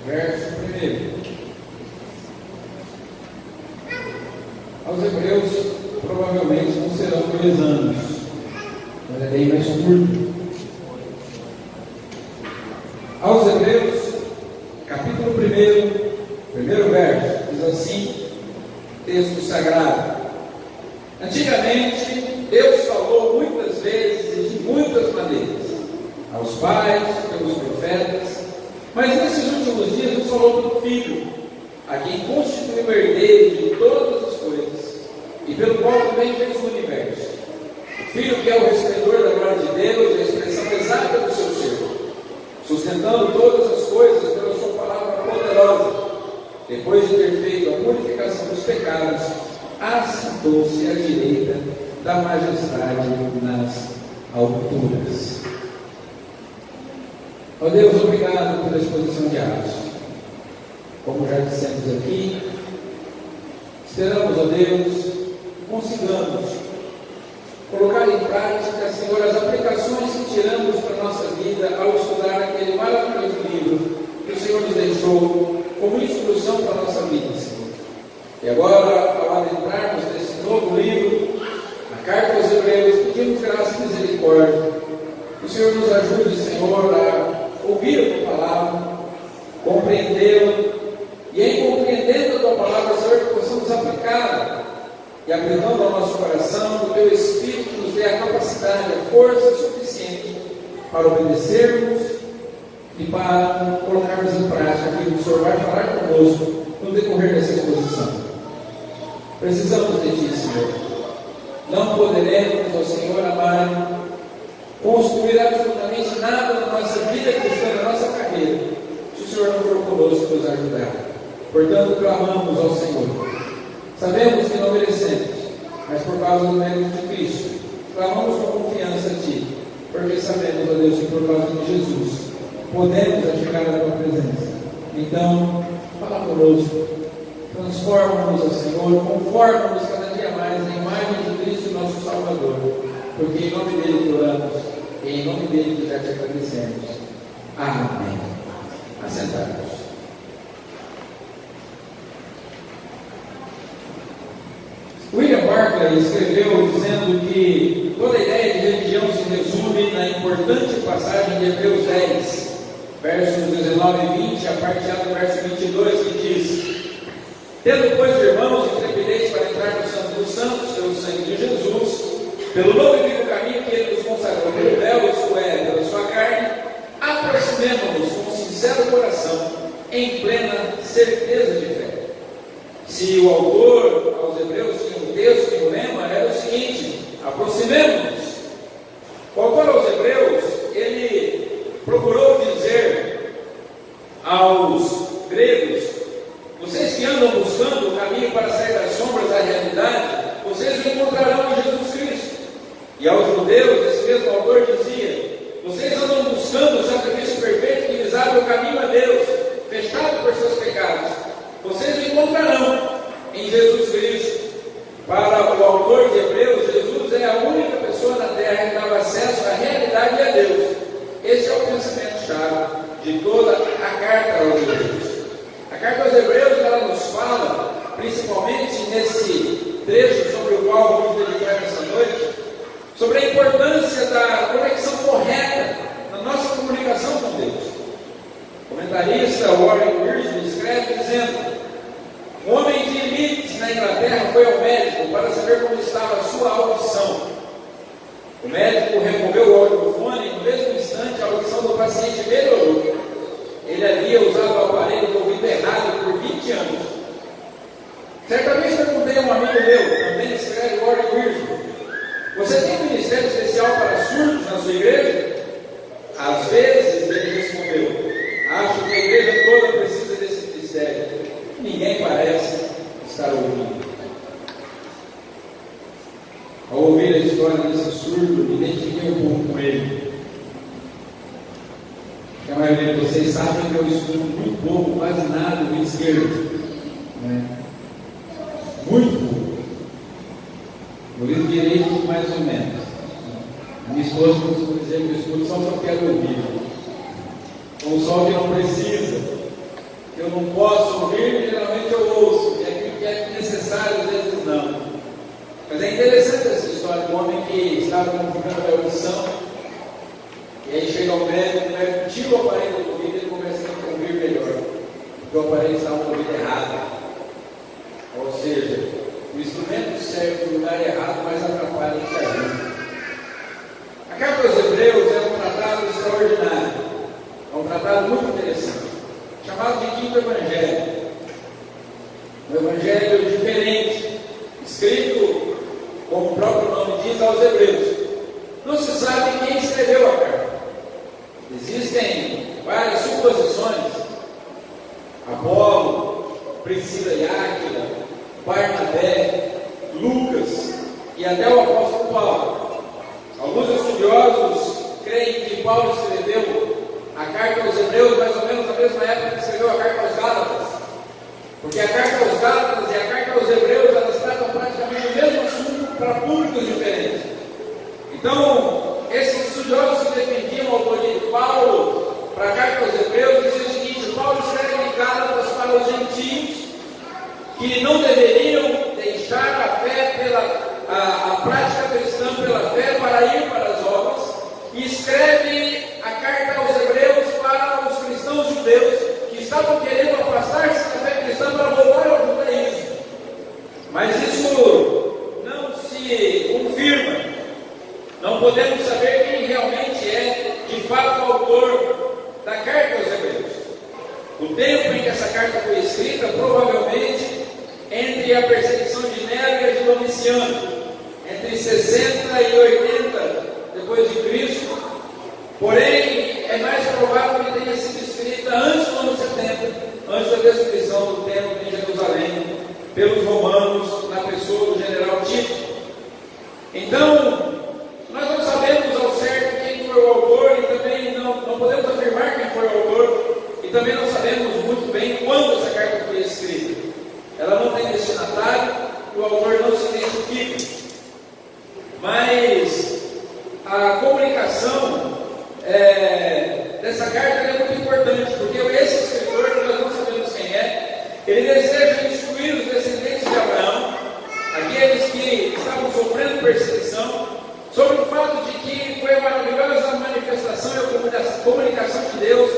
verso 1. Aos Hebreus, provavelmente não serão 2 anos, mas é bem mais curto. Aos Hebreus, capítulo 1, primeiro verso, diz assim, texto sagrado: antigamente, Deus falou muitas vezes e de muitas maneiras, aos pais, pelos profetas, mas nesses últimos dias nos falou pelo Filho, a quem constituiu o herdeiro de todas as coisas, e pelo qual também fez o universo. O Filho, que é o resplendor da glória de Deus, a expressão exata do seu ser, sustentando todas as coisas pela sua palavra poderosa, depois de ter feito a purificação dos pecados, assentou-se à direita da majestade nas alturas. Ó Deus, obrigado pela exposição de Atos. Como já dissemos aqui, esperamos, ó Deus, consigamos colocar em prática, Senhor, as aplicações que tiramos para a nossa vida ao estudar aquele maravilhoso livro que o Senhor nos deixou como instrução para a nossa vida, Senhor. E agora, ao adentrarmos nesse novo livro, a carta aos Hebreus, pedimos graça e misericórdia. Que o Senhor nos ajude, Senhor, a ouvir a Tua palavra, compreendê-la, e em compreendendo a Tua palavra, Senhor, que possamos aplicá-la, e aplicando ao nosso coração, o Teu Espírito nos dê a capacidade, a força suficiente para obedecermos e para colocarmos em prática aquilo que o Senhor vai falar conosco no decorrer dessa exposição. Precisamos de Ti, Senhor. Não poderemos, ó Senhor amado, construir absolutamente nada na nossa vida cristã, na nossa carreira, se o Senhor não for conosco nos ajudar. Portanto, clamamos ao Senhor. Sabemos que não merecemos, mas por causa do mérito de Cristo, clamamos com confiança a Ti, porque sabemos, ó Deus, que por causa de Jesus podemos chegar à Tua presença. Então, fala conosco, transforma-nos, ó Senhor, conforma-nos cada dia mais na imagem de Cristo, nosso Salvador, porque em nome dele que oramos, e em nome dele que já te agradecemos. Amém. Assentados. William Barclay escreveu dizendo que toda a ideia de religião se resume na importante passagem de Hebreus 10, versos 19 e 20, a parte A do verso 22, que diz: tendo, pois, irmãos, intrepidez para entrar no Santo dos Santos, pelo sangue de Jesus, pelo novo e vivo caminho que Ele nos consagrou pelo véu, isto é, pela sua carne, aproximemo-nos com sincero coração, em plena certeza de fé. Se o autor aos Hebreus tinha um texto e um lema, era o seguinte: aproximemo-nos. O autor aos Hebreus, ele procurou dizer aos gregos: vocês que andam buscando o caminho para sair das sombras da realidade, vocês o encontrarão em Jesus Cristo. E aos judeus, esse mesmo autor dizia: vocês andam buscando o sacrifício perfeito que lhes abre o caminho a Deus, fechado por seus pecados. Vocês o encontrarão em Jesus Cristo. Para o autor de Hebreus, Jesus é a única pessoa na terra que dava acesso à realidade e a Deus. Esse é o pensamento-chave de toda a carta aos Hebreus. A carta aos Hebreus, ela nos fala, principalmente nesse trecho sobre o qual vamos dedicar essa noite, sobre a importância da conexão correta na nossa comunicação com Deus. O comentarista Warren Wiersbe escreve dizendo: um homem de elite na Inglaterra foi ao médico para saber como estava a sua audição. O médico removeu o audiofone e no mesmo instante a audição do paciente melhorou. Ele havia usado o aparelho do ouvido errado por 20 anos. Certa vez perguntei a um amigo meu, também escreve Warren Wiersbe: você tem um ministério especial para surdos na sua igreja? Às vezes, ele respondeu: acho que a igreja toda precisa desse ministério. Ninguém parece estar ouvindo. Ao ouvir a história desse surdo, me identifiquei um pouco com ele. A maioria de vocês sabem que eu estudo muito pouco, quase nada do esquerdo, né? Muito pouco. Eu lido direito mais ou menos. A minha esposa costuma dizer que eu estudo só porque eu quero ouvir. Ou só o que não precisa. não posso ouvir, geralmente eu ouço, e aquilo que é necessário, às vezes não. Mas é interessante essa história do homem que estava com problema da audição, e aí chega ao médico, o médico tira o aparelho do ouvido e ele começa a ouvir melhor, porque o aparelho estava no ouvido errado. Ou seja, o instrumento serve no lugar errado, mas atrapalha o que ajuda. A carta aos Hebreus é um tratado extraordinário, é um tratado muito interessante, chamado de Quinto Evangelho. Um evangelho diferente, escrito, como o próprio nome diz, aos Hebreus. Não se sabe quem escreveu a carta. Existem várias suposições: Apolo, Priscila e Áquila, Barnabé, Lucas e até o apóstolo Paulo. Alguns estudiosos creem que Paulo escreveu a carta aos Hebreus mais ou menos na mesma época que escreveu a carta aos Gálatas, porque a carta aos Gálatas e a carta aos Hebreus, elas tratam praticamente o mesmo assunto para públicos diferentes. Então, esses estudiosos que defendiam a autoria de Paulo para a carta aos Hebreus diziam o seguinte: Paulo escreve de Gálatas para os gentios que não deveriam deixar a fé a prática cristã pela fé para ir para as obras, e escreve a carta aos Hebreus para os cristãos judeus que estavam querendo afastar-se da fé cristã para voltar ao judaísmo. Mas isso não se confirma. Não podemos saber quem realmente é de fato o autor da carta aos Hebreus. O tempo em que essa carta foi escrita, provavelmente entre a perseguição de Nero e de Domiciano, entre 60 e 80 depois de Cristo. Porém, é mais provável que tenha sido escrita antes do ano 70, antes da destruição do templo em Jerusalém, pelos romanos, na pessoa do general Tito. Então, nós não sabemos ao certo quem foi o autor, e também não podemos afirmar quem foi o autor, e também não sabemos muito bem quando essa carta foi escrita. Ela não tem destinatário, o autor não se identifica. Mas a comunicação dessa carta é muito importante, porque esse escritor, que nós não sabemos quem é, ele deseja instruir os descendentes de Abraão, aqueles que estavam sofrendo perseguição, sobre o fato de que foi a maravilhosa manifestação e a comunicação de Deus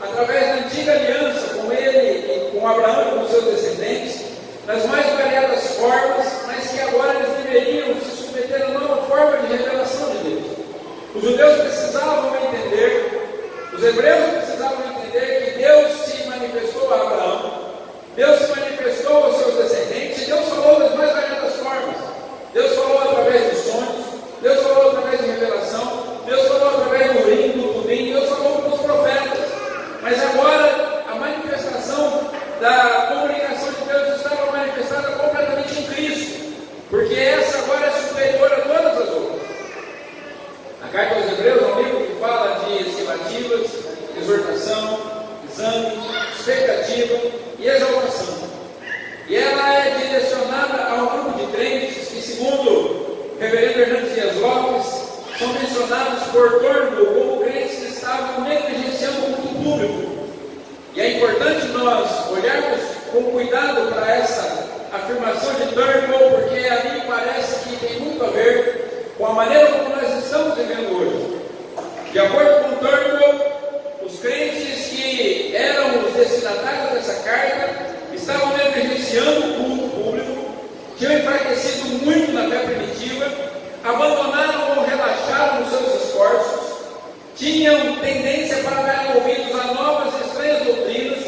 através da antiga aliança com ele, com Abraão e com seus descendentes, nas mais variadas formas, mas que agora eles deveriam se submeter a nova forma de revelação de Deus. Os judeus precisavam entender, os hebreus precisavam entender que Deus se manifestou a Abraão, Deus se manifestou aos seus descendentes, e Deus falou das mais variadas formas. Deus falou através de sonhos, Deus falou através de revelação, Deus falou através do Urim, do Tumim, Deus falou com os profetas. Mas agora a manifestação da comunicação de Deus estava manifestada completamente em Cristo, porque essa agora é superior a todas as outras. A carta aos Hebreus é um livro que fala de estimativas, exortação, exame, expectativa e exaltação. E ela é direcionada a um grupo de crentes que, segundo o reverendo Hernandes Dias Lopes, são mencionados por Turnbull como crentes que estavam negligenciando o culto público. E é importante nós olharmos com cuidado para essa afirmação de Turnbull, porque a mim parece que tem muito a ver com a maneira como nós estamos vivendo hoje. De acordo com Turnbull, os crentes que eram os destinatários dessa carta estavam negligenciando o culto público, tinham enfraquecido muito na fé primitiva, abandonaram ou relaxaram nos seus esforços, tinham tendência para darem ouvidos a novas e estranhas doutrinas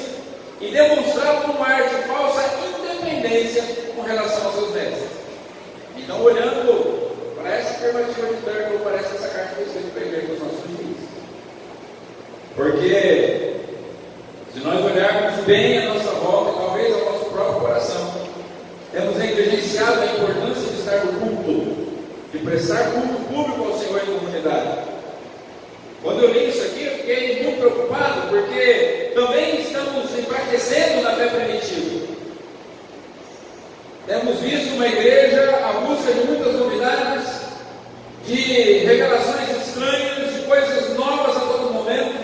e demonstravam um ar de falsa independência com relação aos seus mestres. Então, olhando para essa afirmativa de Turnbull, parece que essa carta foi escrita para a igreja dos nossos dias. Porque, se nós olharmos bem a nossa volta, e talvez ao nosso próprio coração, temos negligenciado a importância de estar no culto, de prestar culto público ao Senhor em comunidade. Quando eu li isso aqui, eu fiquei muito preocupado, porque também estamos enfraquecendo na fé primitiva. Temos visto uma igreja à busca de muitas novidades, de revelações estranhas, de coisas novas a todo momento.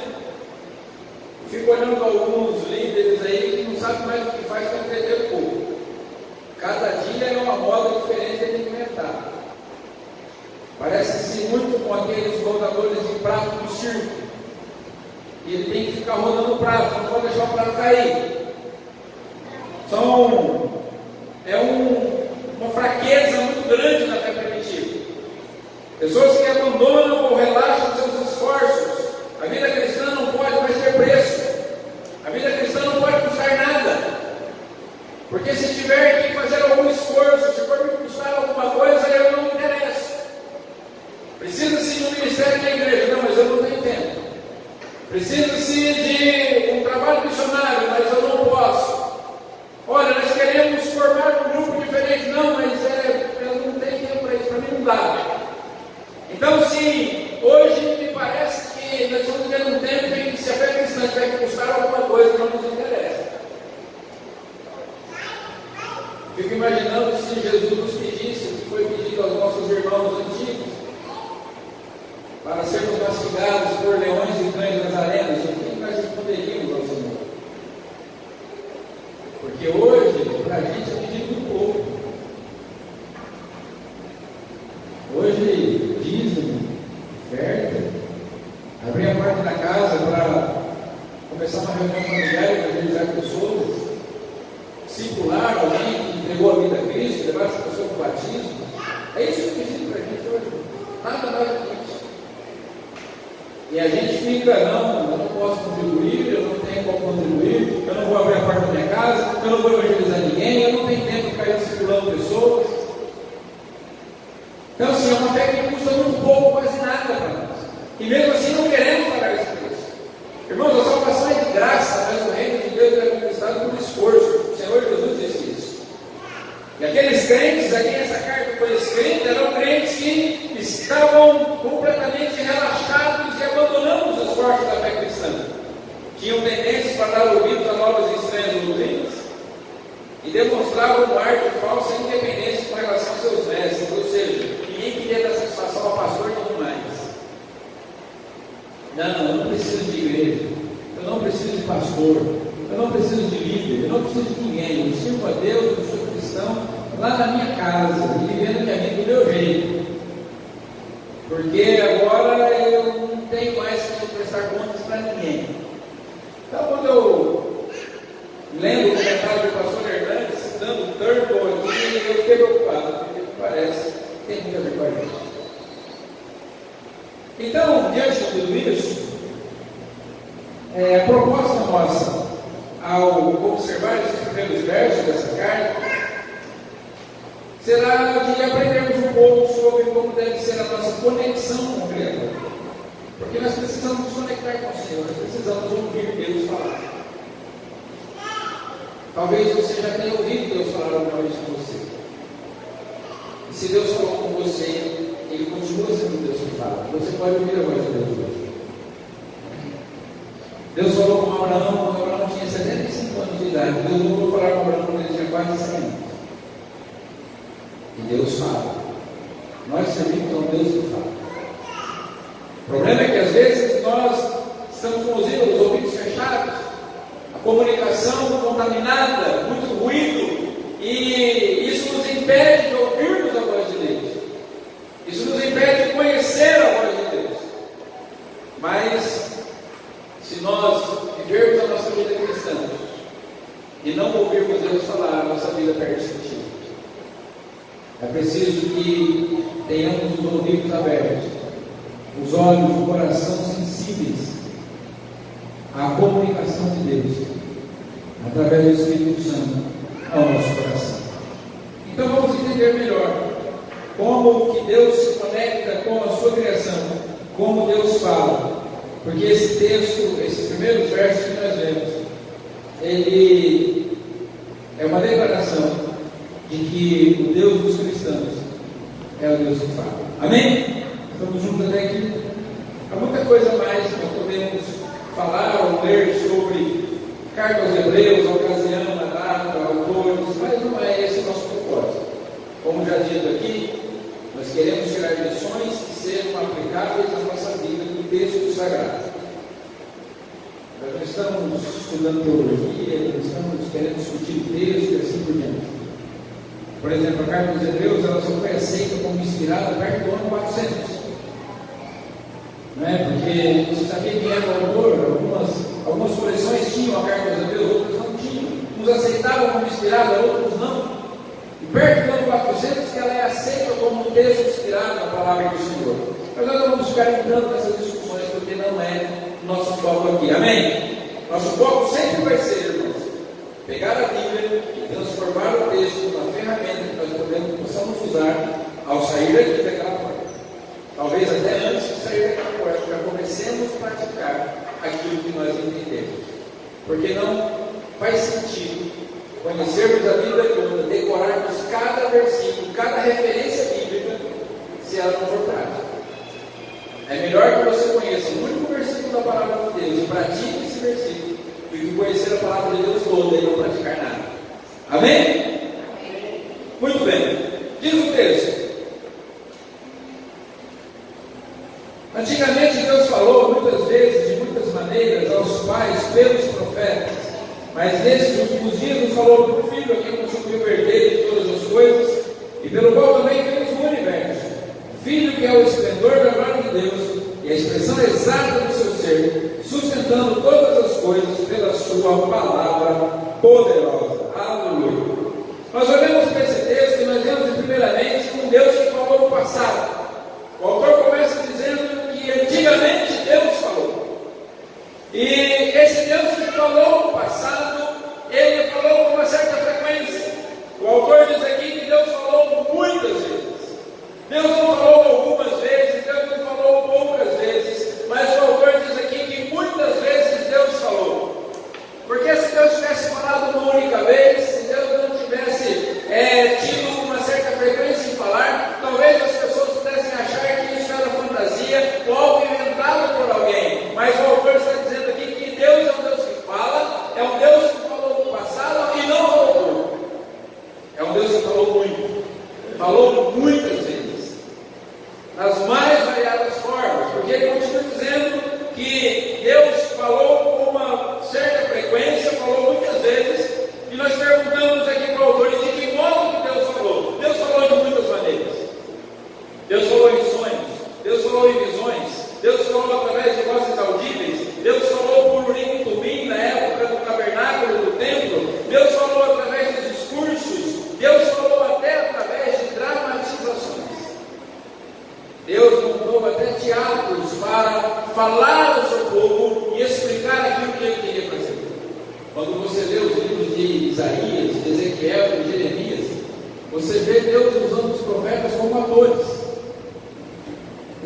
Eu fico olhando alguns líderes aí que não cair. Uma fraqueza muito grande na fé primitiva. Pessoas que abandonam ou relaxam seus esforços. A vida cristã não pode mais ter preço. A vida cristã não pode custar nada. Porque se tiver que fazer algum esforço, se for me custar alguma coisa, eu não me interesso. Precisa-se de um ministério na igreja, não, mas eu não tenho tempo. Precisa-se de um trabalho missionário, mas eu não posso. Olha, nós queremos formar um grupo diferente, não, mas eu não tenho tempo para isso, para mim não dá. Então, se hoje me parece que nós estamos vivendo um tempo em que se a fé cristã tiver que custar alguma coisa, não nos interessa. Fico imaginando se Jesus nos pedisse o que foi pedido aos nossos irmãos antigos, para sermos castigados por leões e cães nas arenas, o que nós responderíamos ao Senhor? Porque hoje, para a gente é pedido muito pouco. Hoje, dízimo, oferta, abrir a porta da casa para começar uma reunião familiar e evangelizar pessoas, discipular alguém que entregou a vida a Cristo, levar essa pessoa para o batismo. É isso que é pedido para a gente hoje. Nada mais do que isso. E a gente fica, não, eu não posso contribuir, eu não tenho como contribuir, eu não vou abrir a porta da minha casa, eu não vou evangelizar ninguém, eu não tenho tempo de ficar circulando pessoas. Então, assim, é uma fé que custa muito pouco, quase nada para nós. E mesmo assim não queremos pagar esse preço. Irmãos, a salvação é de graça, mas o reino de Deus é conquistado por esforço. O Senhor Jesus disse isso. E aqueles crentes a quem essa carta foi escrita eram crentes que estavam completamente relaxados e abandonando os esforços da fé cristã. Tinham tendências para dar ouvidos a novas e estranhas doutrinas e demonstravam um ar de falsa independência com relação aos seus mestres, ou seja, ninguém queria dar satisfação ao pastor e tudo mais. Não, eu não preciso de igreja, eu não preciso de pastor, eu não preciso de líder, eu não preciso de ninguém, eu sirvo a Deus, eu sou cristão, lá na minha casa, e vivendo minha vida do meu jeito. Porque agora eu não tenho mais que prestar contas para ninguém. Então, quando eu lendo o comentário do pastor Hernandes, citando o Turnbull aqui, eu fiquei preocupado, porque parece que tem muito a ver com a gente. Então, diante de tudo isso, a proposta nossa, ao observar esses primeiros versos dessa carta, será de aprendermos um pouco sobre como deve ser a nossa conexão com o Criador. Porque nós precisamos nos conectar com o Senhor, nós precisamos ouvir Deus falar. Talvez você já tenha ouvido Deus falar alguma vez com você. E se Deus falou com você, Ele continua sendo Deus que fala. Você pode ouvir a voz de Deus hoje. Deus falou com Abraão quando Abraão tinha 75 anos de idade. Deus voltou a falar com Abraão quando ele tinha quase 100 anos. E Deus fala. Nós servimos a um Deus que fala. O problema é que às vezes nós estamos com os ouvidos fechados, a comunicação contaminada, muito ruído, e isso nos impede de ouvirmos a voz de Deus. Isso nos impede de conhecer a voz de Deus. Mas, se nós vivermos a nossa vida cristã e não ouvirmos Deus falar, a nossa vida perde sentido. É preciso que tenhamos os ouvidos abertos, os olhos, o coração sensíveis à comunicação de Deus, através do Espírito Santo, ao nosso coração. Então vamos entender melhor como que Deus se conecta com a sua criação, como Deus fala, porque esse texto, esses primeiros versos que nós vemos, ele é uma declaração de que o Deus dos cristãos é o Deus que fala. Amém? Estamos juntos até aqui? Há muita coisa mais que nós podemos falar ou ler sobre carta aos Hebreus, a ocasião, a data, autores, mas não é esse o nosso propósito. Como já dito aqui, nós queremos tirar lições que sejam aplicáveis à nossa vida no texto sagrado. Nós não estamos estudando teologia, nós estamos querendo discutir o texto e assim por diante. Por exemplo, a carta aos Hebreus, ela só foi aceita como inspirada perto do ano 400. Não é? Porque você sabia quem era o autor? Algumas coleções tinham a carta aos Hebreus, uns aceitavam como inspirada, outros não. E perto do ano 400 que ela é aceita como um texto inspirado na palavra do Senhor. Mas nós não vamos ficar entrando nessas discussões, porque não é nosso foco aqui, amém? Nosso foco sempre vai ser, irmãos, pegar a Bíblia e transformar o texto na ferramenta que nós possamos usar ao sair daqui daquela porta. Talvez até antes de sair daquela porta, já comecemos a praticar aquilo que nós entendemos. Porque não faz sentido conhecermos a Bíblia toda, decorarmos cada versículo, cada referência bíblica, se ela não for prática. É melhor que você conheça o único versículo da palavra de Deus e pratique esse versículo, do que conhecer a palavra de Deus toda e não praticar nada. Amém? Muito bem. Diz o texto. Antigamente Deus falou muitas vezes, de muitas maneiras, aos pais pelos profetas, mas nesses últimos dias nos falou pelo Filho, a quem constituiu o herdeiro de todas as coisas, e pelo qual também fez o universo. Filho que é o esplendor da glória de Deus e a expressão exata do seu ser, sustentando todas as coisas pela sua palavra poderosa. Aleluia. Nós olhamos para esse texto e nós vemos primeiramente um Deus que falou no passado. O autor começa dizendo que antigamente Deus falou. E esse Deus que falou no passado, ele falou com uma certa frequência. O autor diz aqui que Deus falou muitas vezes. Deus não falou algumas vezes, Deus não falou poucas vezes, mas o autor diz aqui que muitas vezes Deus falou. Porque se Deus tivesse falado uma única vez, se Deus não tivesse tido uma certa frequência em falar, talvez as pessoas pudessem achar que isso era fantasia ou algo inventado por alguém. Mas o autor está dizendo aqui que Deus é um Deus que fala, é um Deus que falou no passado e não falou pouco. É um Deus que falou muitas vezes, nas mais variadas formas, porque ele continua dizendo que Deus falou com uma certa frequência, falou muitas vezes, e nós perguntamos aqui para o autor, de que modo que Deus falou? Deus falou de muitas maneiras. Deus falou em sonhos, Deus falou em visões, Deus falou através de vozes audíveis, Deus falou por urim e tumim na época do tabernáculo do templo, Deus falou através de discursos, Deus falou até através de dramatizações. Deus montou até teatros para falar ao seu povo e explicar aquilo que ele queria fazer. Quando você lê os livros de Isaías, de Ezequiel, de Jeremias, você vê Deus usando os profetas como atores.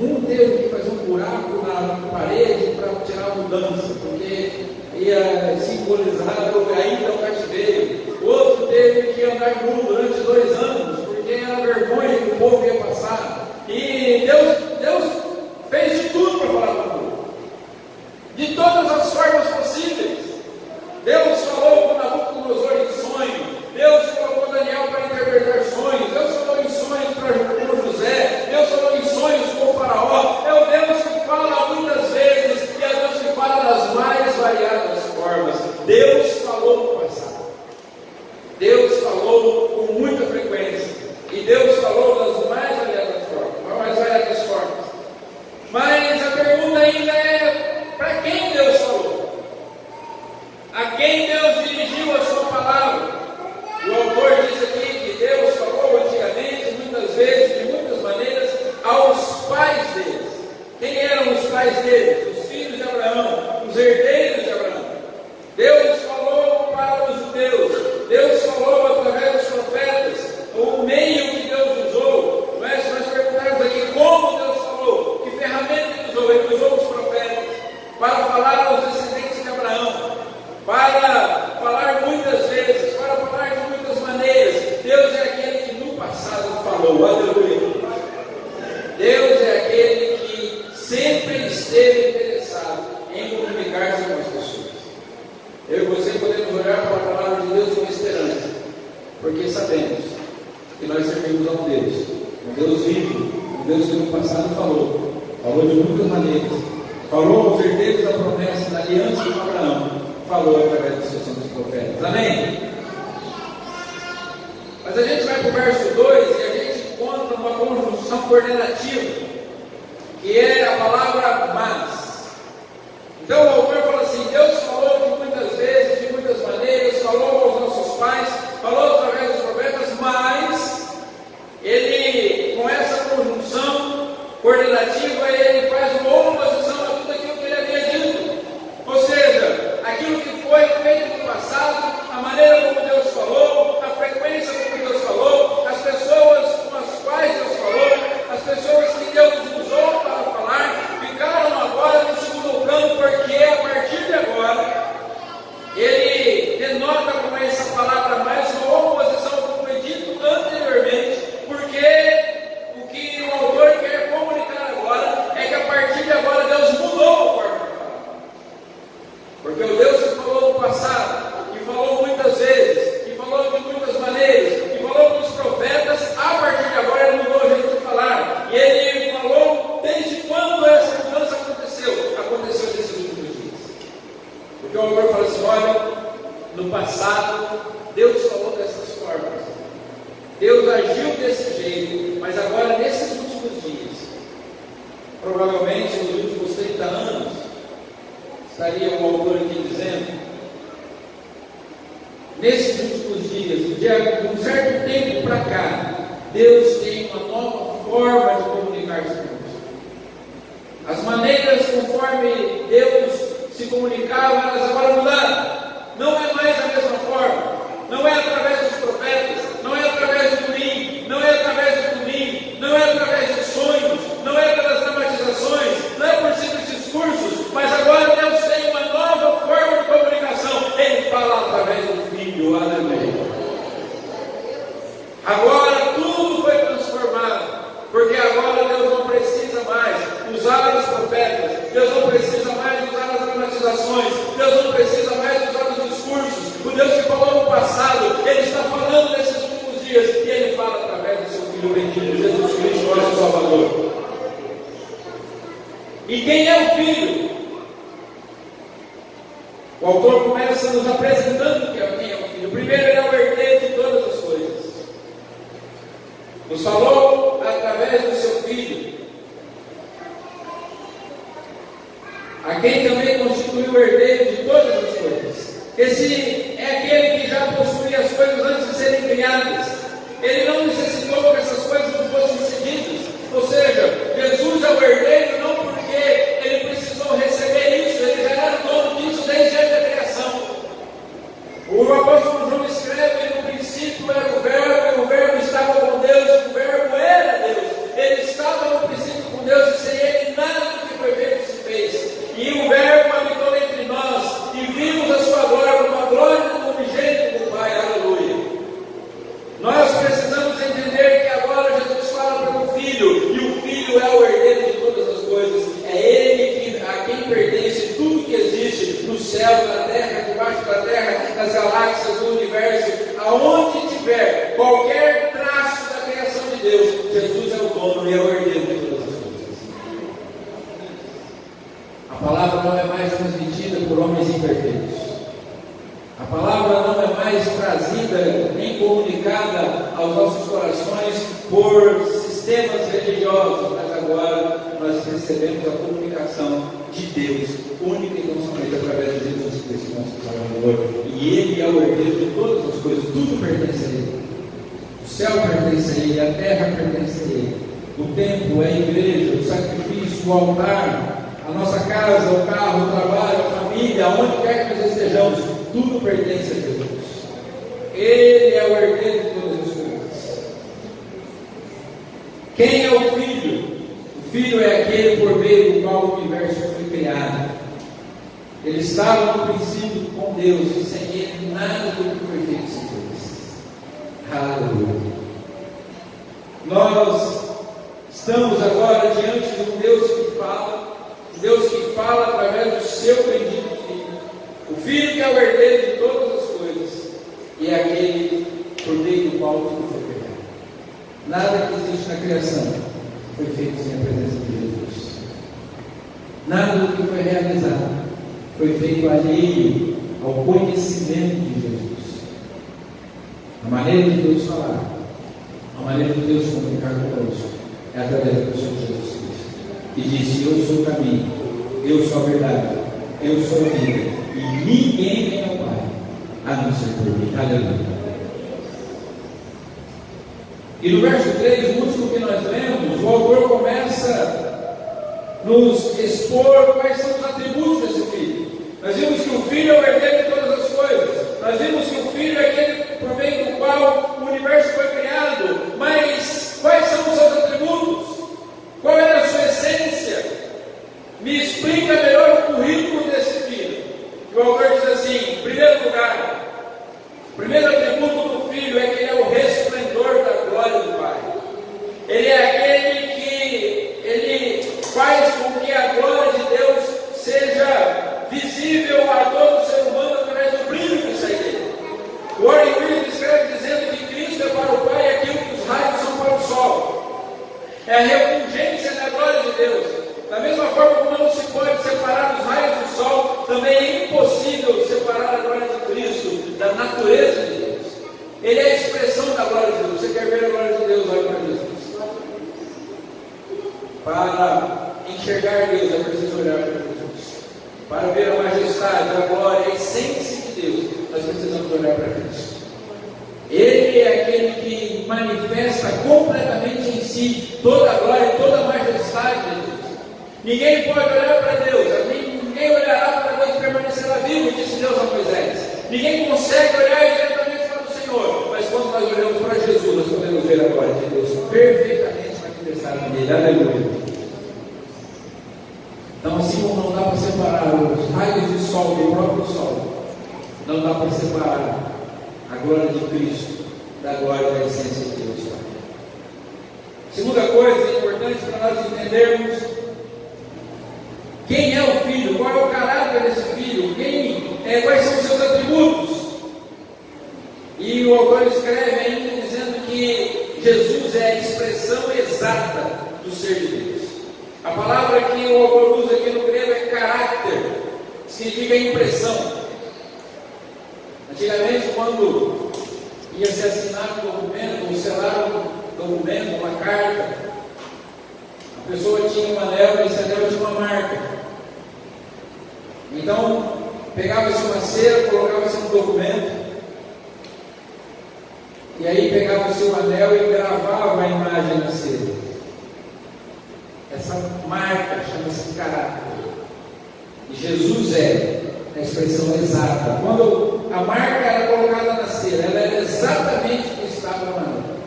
Um teve que fazer um buraco na parede para tirar a mudança, porque ia simbolizar a ida ao cativeiro. O outro teve que andar nu durante 2 anos, porque era vergonha que o povo ia passar. E Deus fez de tudo para falar com o povo, de todas as formas possíveis. Deus falou com Nabucodonosor em sonho, Deus colocou Daniel para interpretar sonhos, Deus falou em sonhos para José, Deus falou em sonhos com o faraó. É o Deus que fala muitas vezes e é o Deus que fala das mais variadas formas. Deus falou no passado, Deus falou com muita frequência e Deus falou das mais variadas formas. Mas a pergunta ainda é: para quem Deus falou? A quem Deus dirigiu a sua palavra? O autor diz aqui que Deus falou antigamente, muitas vezes, de muitas maneiras, aos pais deles. Quem eram os pais deles? Os filhos de Abraão, os herdeiros de Abraão. Deus falou para os judeus, Deus falou através dos profetas, o meio que Deus usou. Mas se nós perguntarmos aqui como Deus falou, que ferramenta ele usou os profetas para falar aos descendentes de Abraão, para falar muitas vezes, para falar de muitas maneiras. Deus é aquele que no passado falou, aleluia. Deus é aquele que sempre esteve interessado em comunicar-se com as pessoas. Eu e você podemos olhar para a palavra de Deus com esperança, porque sabemos que nós servimos a um Deus vivo, um Deus que no passado falou de muitas maneiras, falou aos herdeiros da promessa, da aliança com Abraão, falou através dos seus santos profetas. Amém? Mas a gente vai para o verso 2 e a gente encontra uma conjunção coordenativa, que é a palavra mas. Então o autor fala assim: Deus falou de muitas vezes, de muitas maneiras, falou aos nossos essa palavra mais, uma oposição ao que foi dito anteriormente, porque o que o autor quer comunicar agora é que a partir de agora Deus mudou a forma de falar. Porque o Deus que falou no passado, que falou muitas vezes, que falou de muitas maneiras, que falou com os profetas, a partir de agora ele mudou o jeito de falar. E ele falou desde quando essa mudança aconteceu? Aconteceu nesses últimos dias. Porque o autor fala assim: olha, no passado Deus falou dessas formas, Deus agiu desse jeito, mas agora nesses últimos dias, provavelmente nos últimos 30 anos, estaria o autor aqui dizendo, nesses últimos dias, de um certo tempo para cá, Deus tem uma nova forma de comunicar-se conosco. As maneiras conforme Deus se comunicava, elas agora mudaram. Não é mais a mesma forma. Não é através dos profetas, não é através do domingo, não é através do domingo, não é através de sonhos, não é pelas dramatizações, não é por simples discursos, mas agora Deus tem uma nova forma de comunicação. Ele fala através do Filho, aleluia. Agora tudo foi transformado, porque agora Deus não precisa mais usar os profetas, Deus não precisa mais usar as dramatizações, Deus não precisa mais usar os discursos. O Deus que falou no passado, Ele está falando nesses últimos dias, e Ele fala através do seu Filho bendito, Jesus Cristo, nosso Salvador. E quem é o Filho? O autor começa nos apresentando quem é o Filho. Primeiro, Ele é o herdeiro de todas as coisas. Nos falou através do seu Filho, a quem também constituiu o herdeiro de todas as coisas. Esse é aquele que já possuía as coisas antes de serem criadas. Ele não necessitou que essas coisas não fossem seguidas. Ou seja, Jesus é o herdeiro não porque ele precisou receber isso, ele já era dono disso desde a criação. O apóstolo João escreve: no princípio era o verbo estava com Deus, o verbo era Deus. Ele estava no princípio com Deus, e sem ele nada do que foi feito se fez. E o verbo habitou entre nós, e vimos a sua glória, uma glória do unigênito do Pai, aleluia. Nós precisamos entender que agora Jesus fala pelo Filho, e o Filho é o herdeiro de todas as coisas. É Ele a quem pertence tudo que existe, no céu, na terra, debaixo da terra, nas galáxias, no universo, aonde tiver qualquer traço da criação de Deus, Jesus é o dono e é o herdeiro de todas as coisas. A palavra não é mais transmitida por homens imperfeitos. A palavra não é mais trazida nem comunicada aos nossos corações por sistemas religiosos, mas agora nós recebemos a comunicação de Deus, única e tão somente através de Jesus Cristo, nosso Salvador. E Ele é o herdeiro de todas as coisas, tudo pertence a Ele. O céu pertence a Ele, a terra pertence a Ele. O templo, a igreja, o sacrifício, o altar, a nossa casa, o carro, o trabalho, a família, onde quer que nós estejamos, tudo pertence a Jesus. Ele é o herdeiro de todas as coisas. Quem é o Filho? O Filho é aquele por meio do qual o universo foi criado. Ele estava no princípio com Deus, e sem Ele nada do que foi feito se fez. Aleluia. Nós estamos agora diante de um Deus que fala através do seu bendito Filho. O Filho que é o herdeiro de todas as coisas, e é aquele por meio do qual tudo foi criado. Nada que existe na criação foi feito sem a presença de Jesus. Nada do que foi realizado foi feito alheio ao conhecimento de Jesus. A maneira de Deus falar, a maneira de Deus comunicar conosco, é através do Senhor Jesus Cristo, que disse: eu sou o caminho, eu sou a verdade, eu sou a vida, e ninguém vem ao Pai a não ser por mim. Aleluia. E no verso 3, o último que nós lemos, o autor começa a nos expor quais são os atributos desse Filho. Nós vimos que o Filho é o herdeiro de todas as coisas. Nós vimos que o Filho é aquele por meio do qual o universo foi criado. Mas quais são os seus atributos? Qual é a sua essência? Me explica melhor o currículo desse Filho. E o autor diz assim: em primeiro lugar, enxergar Deus, é preciso olhar para Jesus. Para ver a majestade, a glória, a essência de Deus, nós precisamos olhar para Cristo. Ele é aquele que manifesta completamente em si toda a glória e toda a majestade de Deus. Ninguém pode olhar para Deus, ninguém olhará para Deus e permanecerá vivo, disse Deus a Moisés. Ninguém consegue olhar diretamente para o Senhor, mas quando nós olhamos para Jesus, nós podemos ver a glória de Deus perfeitamente manifestada nele. Aleluia. Então, assim como não dá para separar os raios do sol do próprio sol, não dá para separar a glória de Cristo da glória da essência de Deus. Segunda coisa importante para nós entendermos: quem é o Filho, qual é o caráter desse Filho, quais são os seus atributos. E o autor escreve ainda dizendo que Jesus é a expressão exata do ser de Deus. A palavra que o autor usa aqui no grego é caráter, significa impressão. Antigamente, quando ia se assinar um documento, ou selar um documento, uma carta, a pessoa tinha um anel e esse anel tinha uma marca. Então, pegava-se uma cera, colocava-se no documento, e aí pegava-se o anel e gravava a imagem na cera. Essa marca chama-se caráter. E Jesus é a expressão exata. Quando a marca era colocada na cera, ela era exatamente o que estava na marca.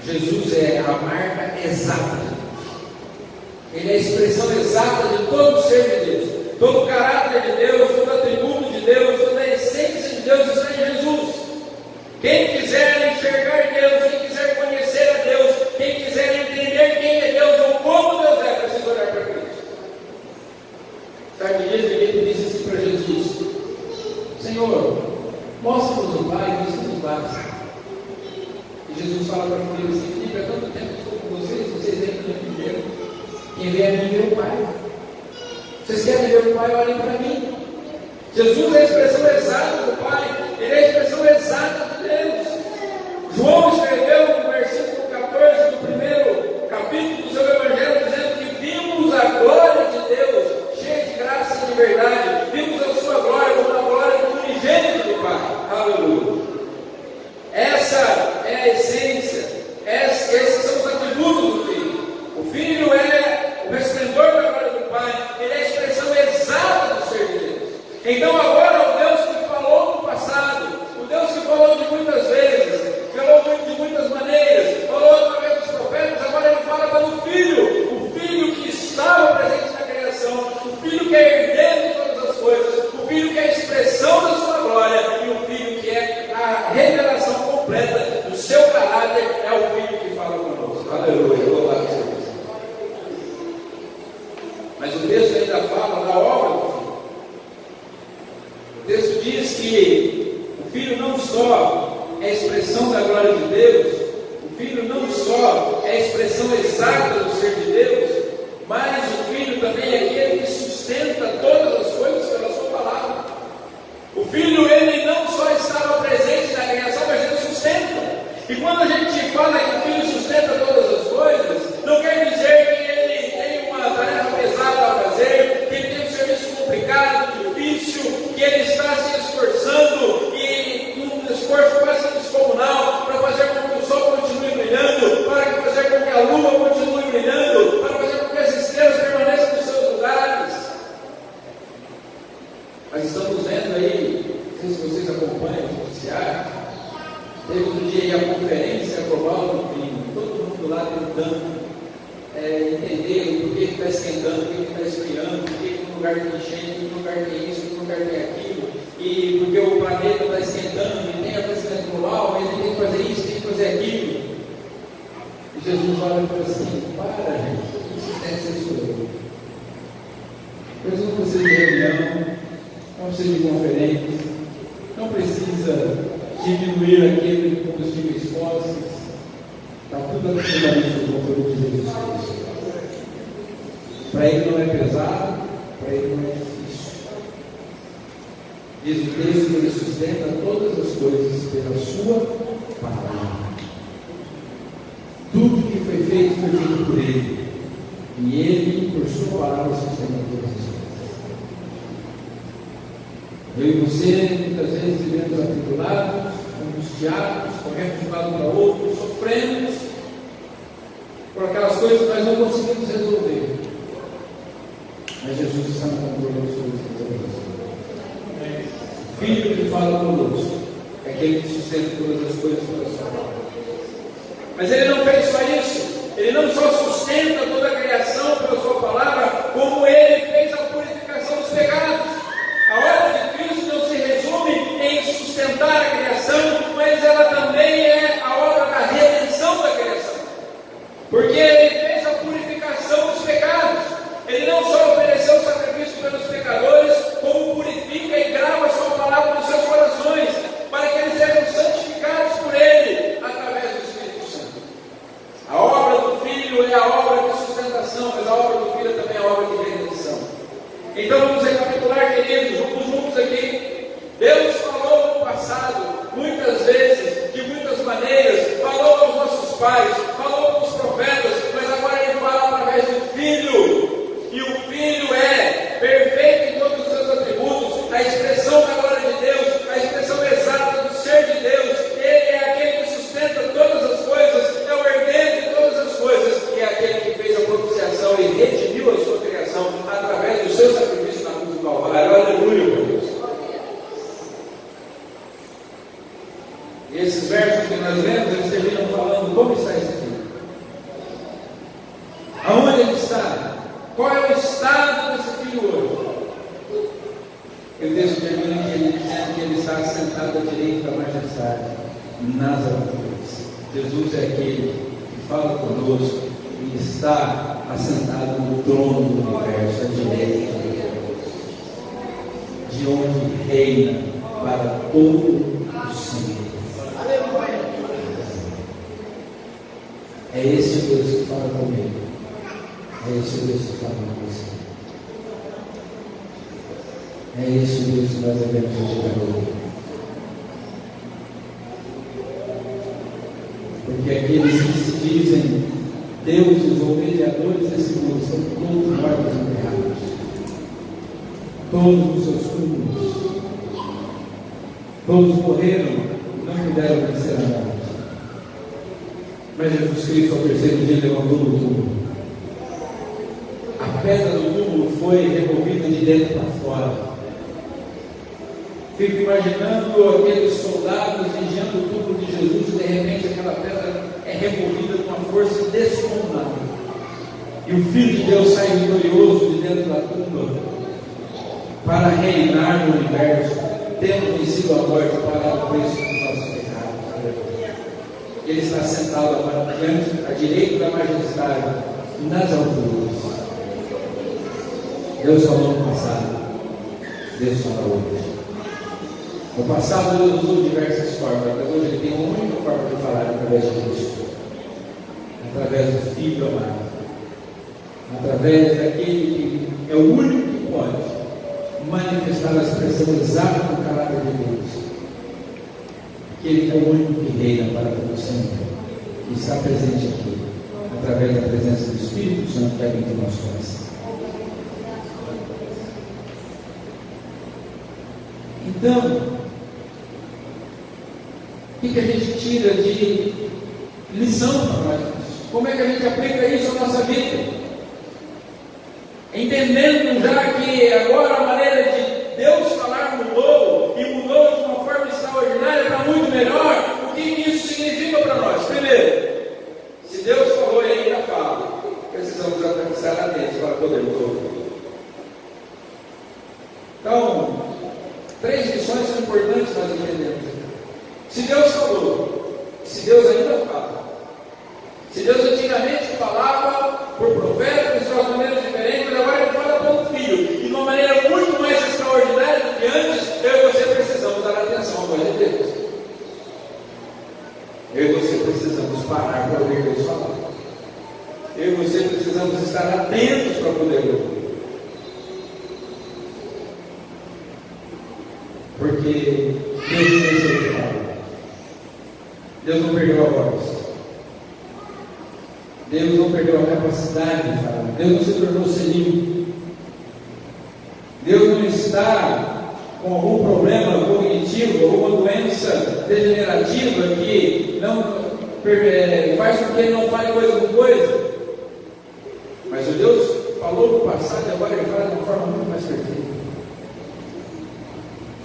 Jesus é a marca exata de Deus. Ele é a expressão exata de todo o ser de Deus. Todo o caráter de Deus, todo o atributo de Deus, toda a essência de Deus está em Jesus. Quem quiser enxergar Deus, quem quiser conhecer a Deus, quem quiser entender quem é Deus ou como Deus é, precisa olhar para Cristo. Certo dia, Filipe disse assim para Jesus: Senhor, mostra-nos o Pai, isso nos basta. E Jesus fala para Filipe assim: Filipe, há tanto tempo que estou com vocês ainda não entenderam. Quem vê a mim vê o Pai. Vocês querem ver o Pai? Olhem para mim. Jesus é a expressão exata do Pai. Ele é a expressão exata de Deus. João escreveu no versículo 14 do primeiro capítulo do seu Evangelho, dizendo que vimos a glória de Deus, cheia de graça e de verdade. Vimos a sua glória como a glória do unigênito do Pai. Aleluia. Essa é a essência. Esses são os atributos do Filho. O Filho é o resplendor da glória do Pai. Ele é a expressão exata do ser de Deus. Então agora o Deus que falou no passado, o Deus que falou de muitas vezes, falou de muitas maneiras, falou através dos profetas, agora ele fala pelo Filho, o Filho que estava presente na criação, o Filho que é herdeiro de todas as coisas, o Filho que é a expressão da sua glória e o Filho que é a revelação completa do seu caráter, é o Filho que fala conosco. Aleluia, louvado seja Deus. Mas o texto ainda fala da obra do Filho. O texto diz que o Filho não só é a expressão da glória de Deus, o Filho não só é a expressão exata do ser de Deus, mas o Filho também é aquele que sustenta todas as coisas pela sua palavra. O Filho, ele não só estava presente na criação, mas ele sustenta. E quando a gente fala que o Filho sustenta todas as coisas, não quer dizer que ele tem uma tarefa pesada a fazer, que ele tem um serviço complicado, difícil, que ele está se esforçando e um esforço quase descomunal para fazer com que o sol continue brilhando, para fazer com que a lua continue brilhando, para fazer com que as estrelas permaneçam nos seus lugares. Mas estamos vendo aí, não sei se vocês acompanham o noticiário, teve um dia aí a conferência global do clima, todo mundo lá tentando entender por que está esquentando, por que está esfriando, por que um lugar tem enchente, que um lugar tem isso, que um lugar tem aquilo, e porque o planeta está esquentando e tem aquecimento global, mas ele tem que fazer isso, tem que fazer aquilo. E Jesus olha e fala assim: para, gente, que insistência é isso aí? Pois não precisa de reunião, não precisa de conferência, não precisa diminuir aquele de combustíveis fósseis. Está tudo absolutamente no controle de Jesus Cristo. Para ele não é pesado, para ele não é difícil. Diz o texto que ele sustenta todas as coisas pela sua palavra. Tudo que foi feito por ele. E Ele, por sua palavra, sustenta todas as coisas. Eu e você, muitas vezes, vivemos atribulados, angustiados, corremos de um lado para o outro, sofremos por aquelas coisas que nós não conseguimos resolver. Mas Jesus está no controle absoluto de todas as coisas. O Filho que fala conosco é aquele que sustenta todas as coisas pela sua palavra. Mas Ele não fez só isso. Ele não só sustenta toda a criação pela sua palavra, como Ele fez a purificação dos pecados. A obra de Cristo não se resume em sustentar a criação, mas ela também é a obra da redenção da criação. Porque Ele fez a purificação dos pecados. Ele não só ofereceu sacrifício pelos pecadores, como purifica e grava a sua palavra nos seus corações, para que eles sejam santificados por Ele, através do Espírito Santo. A obra do Filho é a obra de sustentação, mas a obra do Filho também é a obra de redenção. Então vamos recapitular, queridos, vamos juntos aqui. Deus falou no passado, muitas vezes, de muitas maneiras, falou aos nossos pais, falou aos profetas, mas agora Ele fala através do Filho. E o Filho é perfeito em todos os seus atributos, a expressão da glória de Deus, a expressão exata do ser de Deus. Ele é aquele que sustenta todas as coisas, é o herdeiro de todas as coisas, e é aquele que fez a propiciação e redimiu a sua criação através do seu sacrifício na cruz do Calvário. Aleluia, meu Deus. E esses versos que nós lemos, eles terminam falando como está esse Filho. Aonde ele está? Qual é o estado desse Filho hoje? E o texto termina dizendo que ele está sentado à direita da majestade nas alturas. Jesus é aquele que fala conosco e está assentado no trono do universo, à direita de Deus, de onde reina para todo o sempre. É esse Deus que fala comigo. É esse Deus que fala com você. É esse Deus que nós devemos adorar. Porque aqueles que se dizem deuses ou mediadores desse mundo são todos mortos e enterrados. Todos os seus túmulos. Todos morreram e não puderam vencer a morte. Mas Jesus Cristo, ao terceiro dia, levantou do túmulo. A pedra do túmulo foi removida de dentro para fora. Fico imaginando aqueles soldados vigiando o túmulo de Jesus e de repente aquela pedra é removida com uma força descomunal. E o Filho de Deus sai vitorioso de dentro da tumba para reinar no universo, tendo vencido a morte para o preço dos nossos pecados. Ele está sentado diante, à direita da majestade, nas alturas. Deus falou no passado, Deus fala hoje. No passado Deus usou diversas formas, mas hoje Ele tem uma única forma de falar através de Cristo, através do Filho amado, através daquele que é o único que pode manifestar a expressão exata do caráter de Deus, aquele que é o único que reina para todo sempre, e está presente aqui, através da presença do Espírito Santo que habita em nosso coração. Então, o que a gente tira de lição para nós? Como é que a gente aplica isso à nossa vida? Entendendo já que agora a maneira de Deus falar mudou, e mudou de uma forma extraordinária para muito melhor, o que isso significa para nós? Primeiro, se Deus falou e ainda fala, precisamos estar atentos para podermos ouvir. Então, 3 lições são importantes nós entendermos. Se Deus falou, se Deus ainda fala, se Deus antigamente falava por profetas de uma maneira diferente, mas agora Ele fala pelo Filho, e de uma maneira muito mais extraordinária do que antes, eu e você precisamos dar atenção à voz de Deus. Eu e você precisamos parar para ouvir Deus falar. Eu e você precisamos estar atentos para poder ouvir. Porque Deus não deixou de falar. Deus não perdeu a voz. Deus não perdeu a capacidade de falar. Deus não se tornou senil. Deus não está com algum problema cognitivo, alguma doença degenerativa que não faz com que ele não fale coisa com coisa. Mas o Deus falou no passado e agora ele fala de uma forma muito mais perfeita.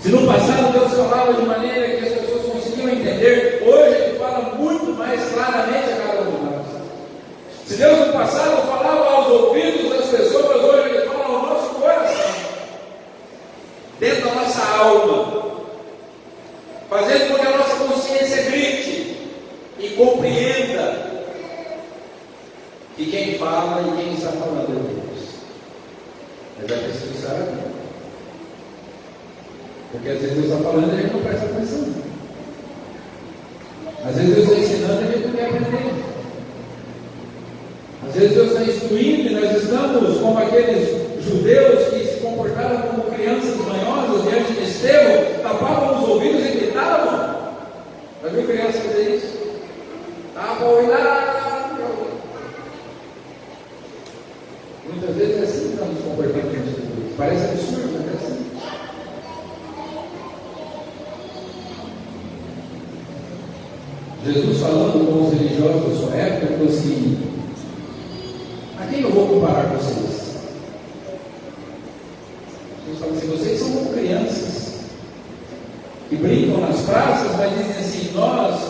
Se no passado Deus falava de maneira que as pessoas conseguiam entender, hoje ele fala muito mais claramente a cada um de nós. Se Deus no passado falava aos ouvidos das pessoas, hoje ele fala ao nosso coração, dentro da nossa alma, fazendo com que a nossa consciência grite e compreenda que quem fala e quem está falando é Deus. Mas é preciso saber. Porque às vezes Deus está falando e a gente não presta atenção. Às vezes Deus está ensinando e a gente não quer aprender. Às vezes Deus está instruindo e nós estamos como aqueles judeus que se comportaram como crianças manhosas diante de Estevão, tapavam os ouvidos e gritavam. Já viu criança fazer isso? Muitas vezes é assim que nós nos comportamos diante de Deus. Parece absurdo, mas é assim. Jesus, falando com os religiosos da sua época, falou assim: a quem eu vou comparar vocês? Jesus fala assim: vocês são como crianças que brincam nas praças, mas dizem assim: nós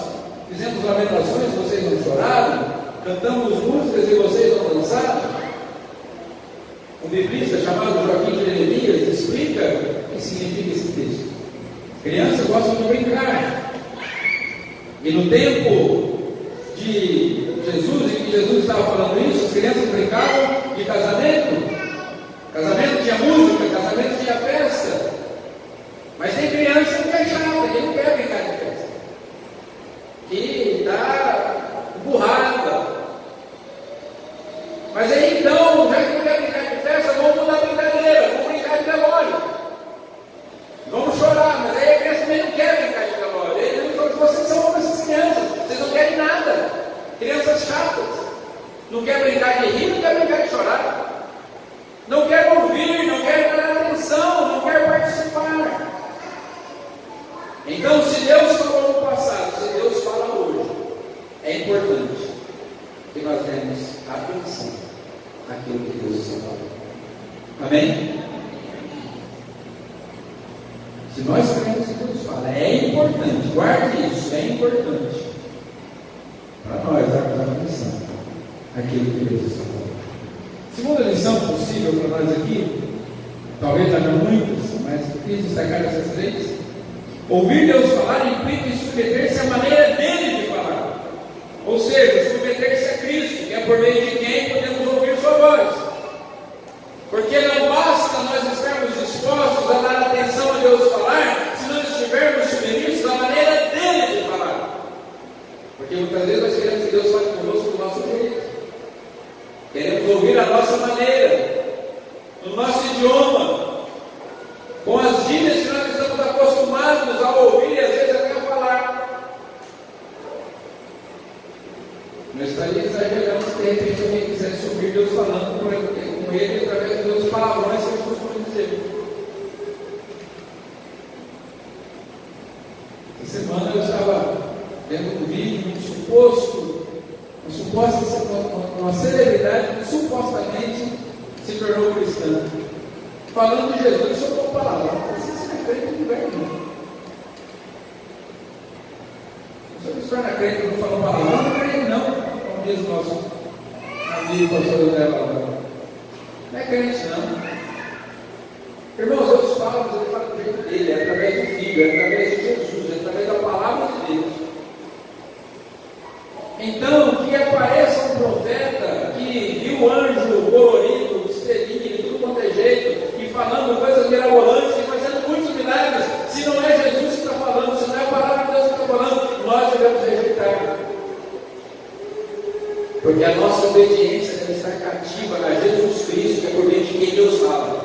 fizemos lamentações, vocês não choraram, cantamos músicas e vocês não dançaram. Um biblista chamado Joaquim de Jeremias explica o que significa esse texto. Crianças gostam de brincar. E no tempo de Jesus, em que Jesus estava falando isso, as crianças brincavam de casamento. Casamento tinha música, casamento tinha festa. Mas tem criança que é chata, que não quer brincar de festa, que está burrada. Mas aí então, já que não quer brincar de festa, vamos mudar a brincadeira, vamos brincar de velório. Vamos chorar, mas aí a criança também não quer brincar de velório. Aí ele falou: vocês são como essas crianças, vocês não querem nada. Crianças chatas. Não quer brincar de rir, não quer brincar de chorar. Não quer ouvir, não quer dar atenção, não quer participar. Então, se Deus falou no passado, se Deus fala hoje, é importante que nós demos atenção àquilo que Deus está falando. Amém? Se nós cremos que Deus fala, é importante, guarde isso, é importante para nós darmos atenção àquilo que Deus está falando. Segunda lição possível para nós aqui, talvez haja muitas, mas eu quis destacar essas três. Ouvir Deus falar implica submeter-se à maneira dele de falar, ou seja, submeter-se a Cristo, que é por meio de quem podemos ouvir sua voz. Porque não basta nós estarmos dispostos a dar atenção a Deus falar, se não estivermos submissos à maneira dele de falar. Porque muitas vezes nós queremos que Deus fale conosco do nosso jeito. Queremos ouvir a nossa maneira, no nosso idioma, com as gírias que nós estamos acostumados a ouvir e às vezes até a falar. Não estaria exagerando se de repente alguém quisesse ouvir Deus falando com ele através dos palavrões que eu costumo dizer. Essa semana eu estava vendo um vídeo de uma celebridade que supostamente se tornou cristã, falando de Jesus. Eu sou uma palavra, você não é crente de verdade, não. Se você torna crente e não fala palavra, não é crente não, como diz o nosso amigo pastor André Valão. Não é crente não. Irmãos, Deus fala, mas ele fala do jeito dele, é através do Filho, é através de Jesus, é através da palavra de Deus. Então, que apareça um profeta que viu o anjo colorido, estrelinha, de tudo quanto é jeito, e falando coisas mirabolantes, e fazendo muitos milagres, se não é Jesus que está falando, se não é a palavra de Deus que está falando, nós devemos rejeitar. Porque a nossa obediência deve estar cativa a Jesus Cristo, que é por meio de quem Deus fala.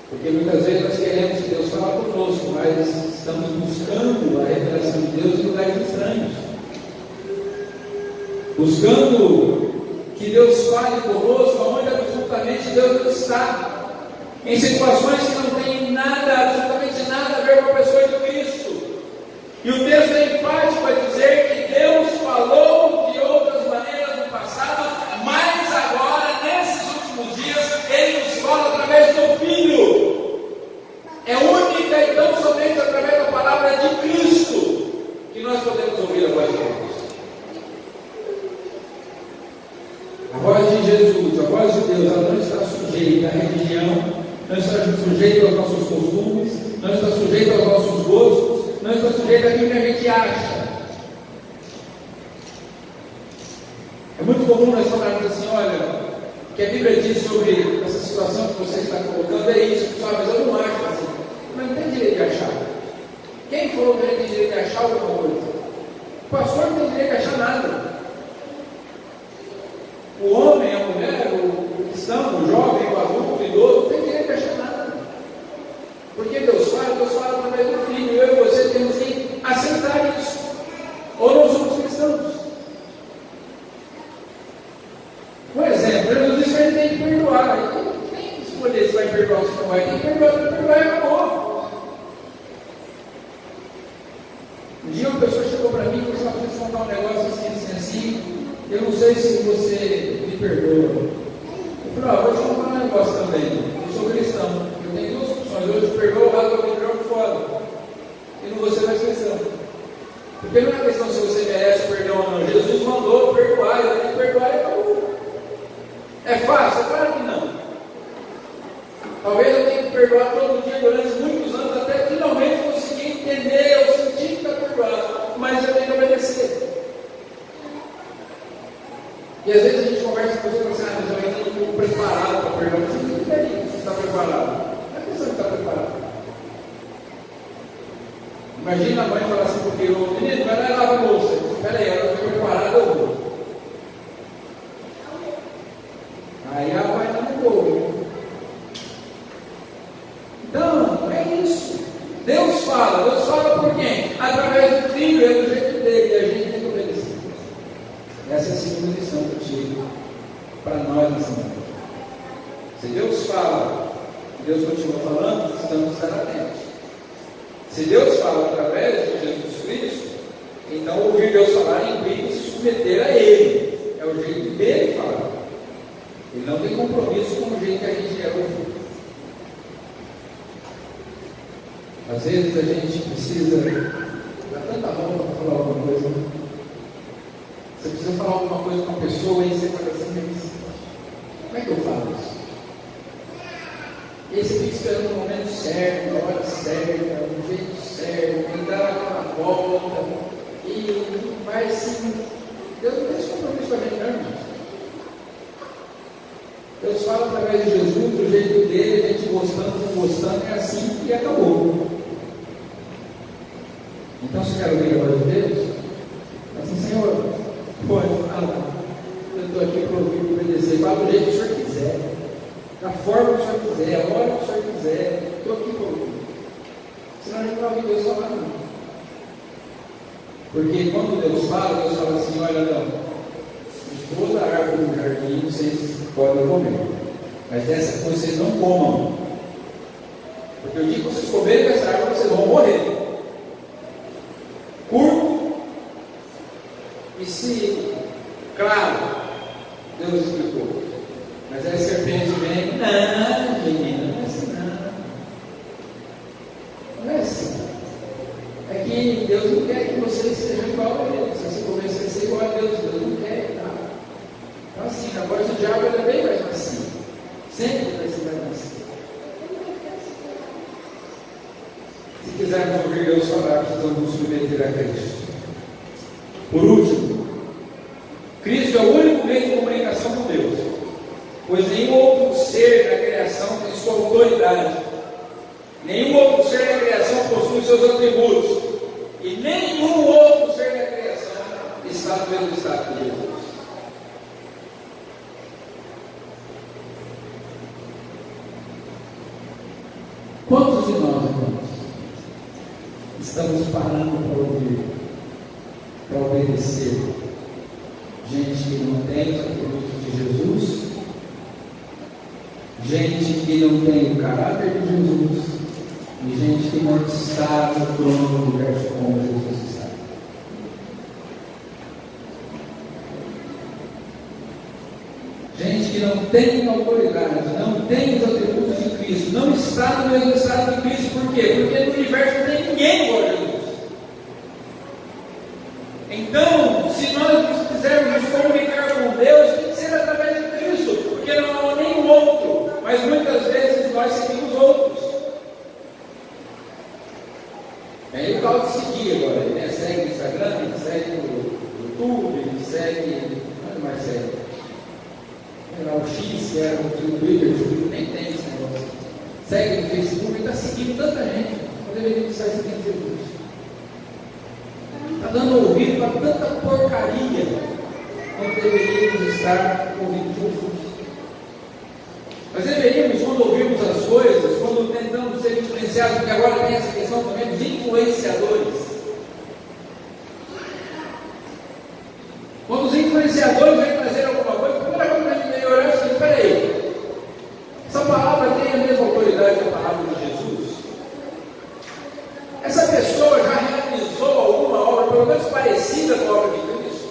Porque muitas vezes nós queremos que Deus fale conosco, mas estamos buscando a revelação de Deus em lugares estranhos, buscando que Deus fale conosco, onde absolutamente Deus não está. Em situações que não tem nada, absolutamente nada a ver com a pessoa de Cristo. E o texto é enfático a dizer que Deus falou de outras maneiras no passado, mas agora, nesses últimos dias, Ele nos fala através do Filho. É única e tão somente através da palavra de Cristo que nós podemos ouvir a voz de Deus. A voz de Jesus, a voz de Deus, ela não está sujeita à religião, não está sujeita aos nossos costumes, não está sujeita aos nossos gostos, não está sujeita àquilo que a gente acha. É muito comum nós falarmos assim, olha, o que a Bíblia diz sobre essa situação que você está colocando é isso, pessoal, mas eu não acho assim. Mas não tem direito de achar. Quem falou que ele tem direito de achar alguma coisa? O pastor não tem direito de achar nada. O homem, a mulher, o cristão, o jovem, o adulto, o idoso, não tem direito de achar nada. Porque Deus fala através do Filho. Eu e você temos que aceitar isso. Ou não somos cristãos. Por exemplo, Jesus disse que ele tem que perdoar. Tem que escolher se vai perdoar ou se não vai. Tem que perdoar e acabou. Um dia uma pessoa chegou para mim e falou assim: "Vou contar um negócio assim. Eu não sei se você me perdoa." Eu falei: "Vou te contar um negócio também. Eu sou cristão. Eu tenho duas opções. Eu te perdoo, ou eu te jogo fora. E não vou ser mais cristão." Porque não é questão se você merece o perdão ou não. Jesus mandou perdoar. Eu tenho que perdoar e acabou. É fácil? É claro que não. Talvez eu tenha que perdoar todo dia durante muitos anos, até finalmente conseguir entender o sentido da perdoar. Mas eu tenho que obedecer. E às vezes a gente conversa com você e fala assim: "Mas eu ainda não estou preparado para perdoar." Você não está preparado. Não é questão de estar preparado. Imagina a mãe falar assim para o filho: "Menino, vai lá e lava a louça." "Espera aí, eu estou preparado, eu vou." Aí a mãe está no bolo. Então, é isso. Deus fala por quem? Através do Filho, é do jeito dele, e a gente tem que obedecer. Essa é a segunda lição que eu tiro para nós nessa noite. Se Deus fala, Deus continua falando, precisamos estar atentos. Se Deus fala através de Jesus Cristo, então ouvir Deus falar implica se submeter a Ele. É o jeito dele falar. Ele não tem compromisso com o jeito que a gente quer ouvir. Às vezes a gente precisa dar tanta roupa para falar alguma coisa. Você precisa falar alguma coisa com a pessoa e você fala assim: "Mas como é que eu falo isso?" E aí você fica esperando o momento certo, a hora certa, o jeito certo, e dá aquela volta, e vai assim. Deus não tem esse compromisso com a gente, não, irmãos. Deus fala através de Jesus, do jeito dele, a gente gostando, não gostando, é assim e acabou. Então, se quer ouvir a voz de Deus, assim: "Senhor, pode falar, eu estou aqui para ouvir, para obedecer." Fala do jeito que o Senhor quiser, da forma que o Senhor quiser, a hora que o Senhor quiser. Estou aqui para ouvir. Senão a gente não vai ouvir Deus falar, não. Porque quando Deus fala assim: "Olha, não, toda a árvore do jardim vocês podem comer, mas dessa que vocês não comam, porque o dia que vocês comerem dessa árvore vocês vão morrer." Curto e se claro, Deus explicou. Mas aí a serpente vem: "Não, menina, não é assim não. Não é assim. É que Deus não quer que você seja igual a Ele. Se você começar a ser igual a Deus, Deus não quer, tá?" Então assim, a voz do diabo é bem mais macia. Sempre vai ser mais macia. Se quisermos ouvir Deus falar, precisamos nos submeter a Cristo. Por último, Cristo é o único meio de comunicação com Deus, pois nenhum outro ser na criação tem sua autoridade, nenhum outro ser na criação possui seus atributos, e nenhum outro ser na criação está no mesmo estado que Jesus. Quantos de nós, irmãos, estamos parando para ouvir, para obedecer gente que não tem os atributos de Jesus, gente que não tem o caráter de Jesus, e gente que não está no trono do universo como Jesus está. Gente que não tem autoridade, não tem os atributos de Cristo, não está no mesmo estado de Cristo. Por quê? Porque no universo não tem ninguém igual a Jesus. Então, se nós quisermos nos comunicar com Deus, tem que ser através de Cristo, porque não há nenhum outro, mas muitas vezes nós seguimos outros. Aí o tal de seguir agora, né? Segue no Instagram, segue no YouTube, segue, onde mais segue? O X, que era o Twitter, nem tem esse negócio. Segue no Facebook e está seguindo tanta gente. Não deveria estar seguindo Jesus. Está dando ouvido para tanta porcaria. Não deveríamos estar ouvindo Jesus. Nós deveríamos, quando ouvimos as coisas, quando tentamos ser influenciados, porque agora tem essa questão também dos influenciadores. Quando os influenciadores vêm trazer alguma coisa, a primeira coisa que a gente deve olhar é assim: espera aí, essa palavra tem a mesma autoridade que a palavra de Jesus? Essa pessoa já realizou alguma obra, pelo menos parecida com a obra de Cristo?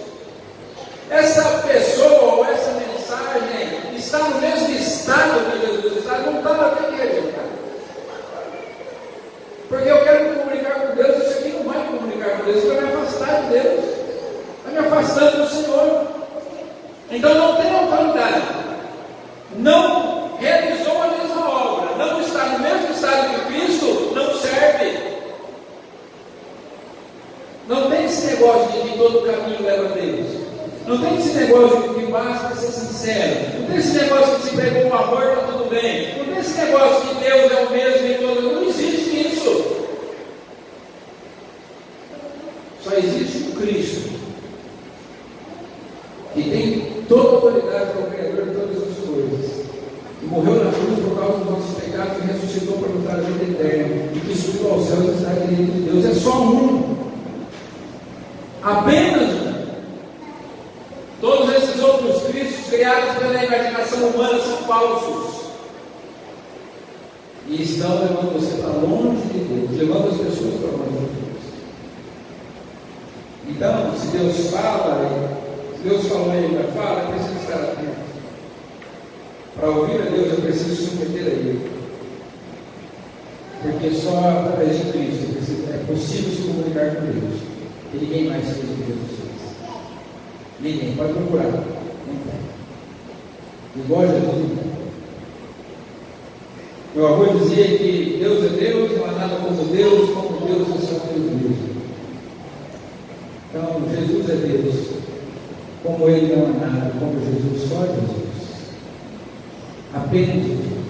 Essa pessoa ou essa mensagem está no mesmo estado que Jesus está? Não está na igreja, cara. Porque eu quero me comunicar com Deus, isso aqui não vai me comunicar com Deus, isso vai me afastar de Deus, vai me afastando do Senhor. Então não tem autoridade, não realizou a mesma obra, não está no mesmo estado que Cristo, não serve. Não tem esse negócio de que todo caminho leva a Deus. Não tem esse negócio de que basta ser sincero. Não tem esse negócio de que se pregou um amor, está tudo bem. Não tem esse negócio de que Deus é o mesmo em todo mundo. Não existe isso. Só existe o Cristo, que tem toda a autoridade como Criador de todas as coisas, que morreu na cruz por causa dos nossos pecados e ressuscitou para nos dar a vida eterna, e que subiu aos céus e está à direita de Deus. É só um. Apenas um. Todos esses outros Cristos criados pela imaginação humana são falsos e estão levando você para longe de Deus, levando as pessoas para longe de Deus. Então, se Deus fala, se Deus falou e ainda fala, eu preciso estar atento. Para ouvir a Deus, eu preciso submeter a Ele, porque só através de Cristo é possível se comunicar com Deus. E ninguém mais fez o que Jesus fez. Ninguém, pode procurar. Não tem. Igual a Jesus, não tem. Meu avô dizia que Deus é Deus, não há nada como Deus é só Deus mesmo. Então, Jesus é Deus. Como Ele não há nada, como Jesus, só Jesus. Apenas Jesus.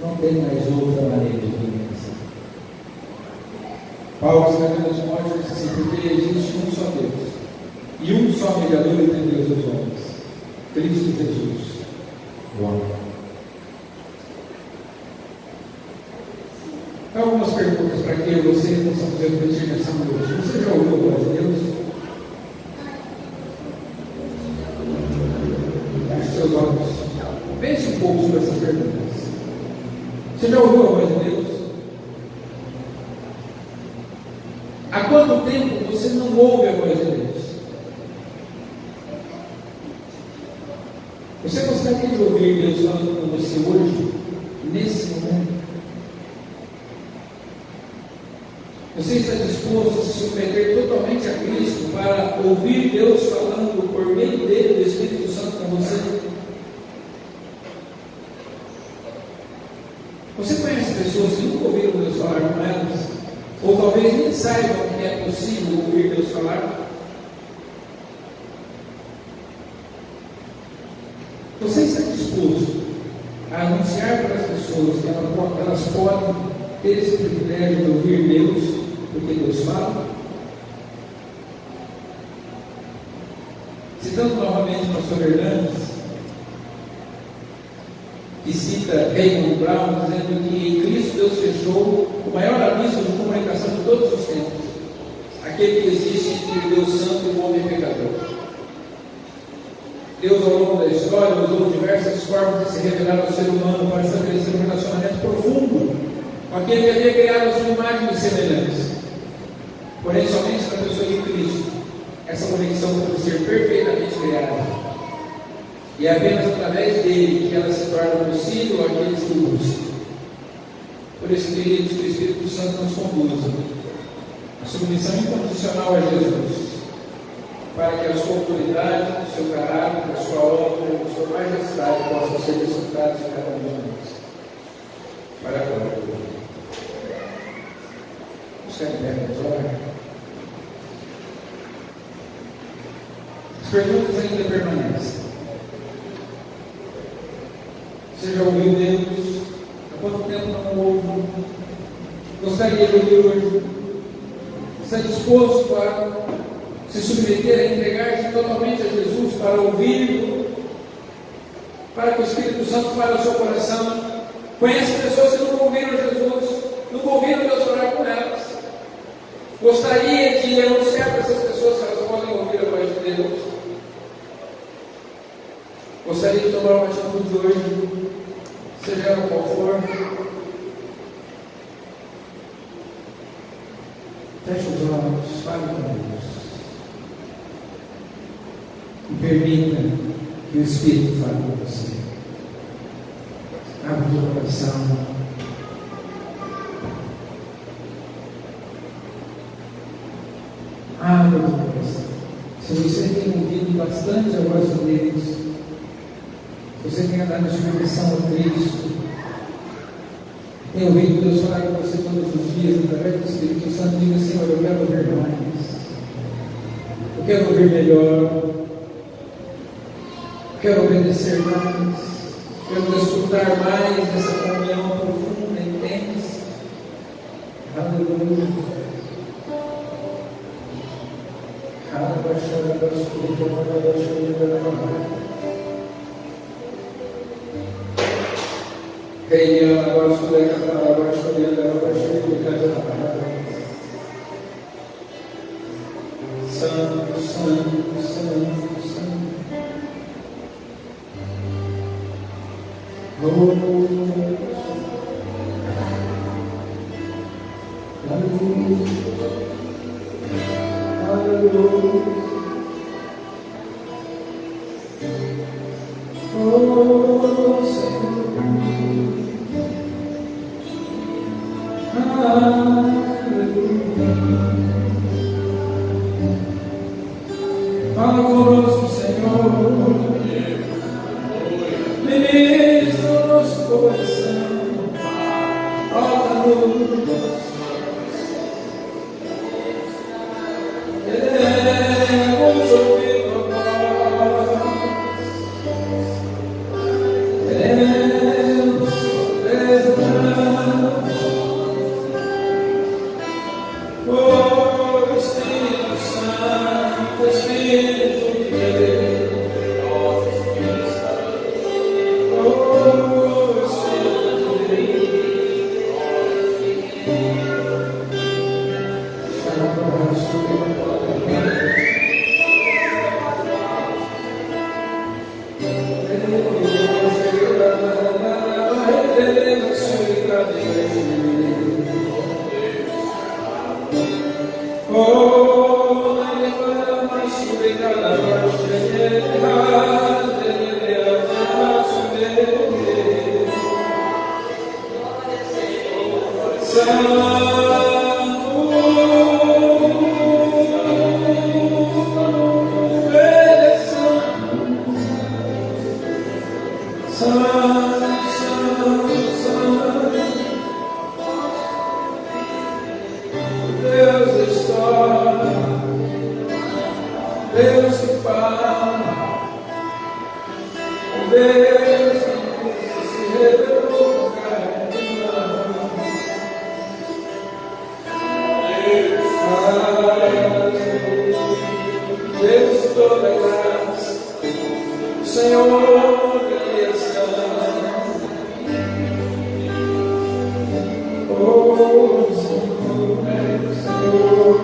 Não tem mais outra maneira de pensar. Paulo escreveu aos Timóteos disse assim: porque existe um só Deus e um só mediador entre Deus e os homens, Cristo Jesus, o homem. Então, algumas perguntas para que eu e você possamos refletir nessa noite. Você já ouviu a voz de Deus? Feche seus olhos. Pense um pouco sobre essas perguntas. Você já ouviu a voz de Deus? Há quanto tempo você não ouve a voz de Deus? Você gostaria de ouvir Deus falando com você hoje, nesse momento? Você está disposto a se submeter totalmente a Cristo para ouvir Deus falando por meio dele, do Espírito Santo com você? Você conhece pessoas que nunca ouviram Deus falar com elas? Ou talvez nem saibam que é possível ouvir Deus falar? Você está disposto a anunciar para as pessoas que elas podem ter esse privilégio de ouvir Deus, porque Deus fala? Citando novamente o pastor Hernandes, que cita Raymond Brown, dizendo que em Cristo Deus fechou o maior abismo de comunicação de todos os tempos, aquele que existe entre o Deus Santo e o homem pecador. Deus, ao longo da história, usou diversas formas de se revelar ao ser humano para estabelecer um relacionamento profundo com aquele que havia criado a sua imagem e semelhança. Porém, somente na pessoa de Cristo, essa conexão pode ser perfeitamente criada. E é apenas através dele que ela se torna possível àqueles que o buscam. Por isso, queridos, que o Espírito Santo nos conduza a submissão incondicional a Jesus, para que a sua autoridade, o seu caráter, a sua obra, a sua majestade possam ser desfrutados em cada um de nós. Para a glória de Deus. Você entende agora? As perguntas ainda permanecem. Você já ouviu Deus? Há quanto tempo não ouve? Gostaria de ouvir hoje? Está disposto a se submeter, a entregar-se totalmente a Jesus para ouvir, para que o Espírito Santo fale ao seu coração? Conhece pessoas que nunca ouviram Jesus, nunca ouviram Deus falar com elas. Gostaria de anunciar para essas pessoas que elas podem ouvir a voz de Deus. Gostaria de tomar uma atitude hoje, seja ela qual for. Feche os olhos, fale com Deus. E permita que o Espírito fale com você. Abra o teu coração. Abra o teu coração. Se você tem ouvido bastante a voz de Deus, se você tem dado submissão a Cristo, tem ouvido Deus falar com você todos os dias, através do Espírito Santo, diga: Senhor, eu quero ouvir mais, eu quero ouvir melhor, eu quero obedecer mais, quero desfrutar mais dessa comunhão profunda, intensa. Aleluia. Santo, Santo, Santo, Santo. Fala conosco, Senhor. Ministra o nosso coração. Fala-nos. Queremos ouvir tua voz. Queremos desejar. Oh, Espírito Santo, Espírito de Deus. Oh, Espírito de Deus que fala, Deus que se revelou com Deus toda graça, o Senhor criação. Oh, Senhor, Senhor.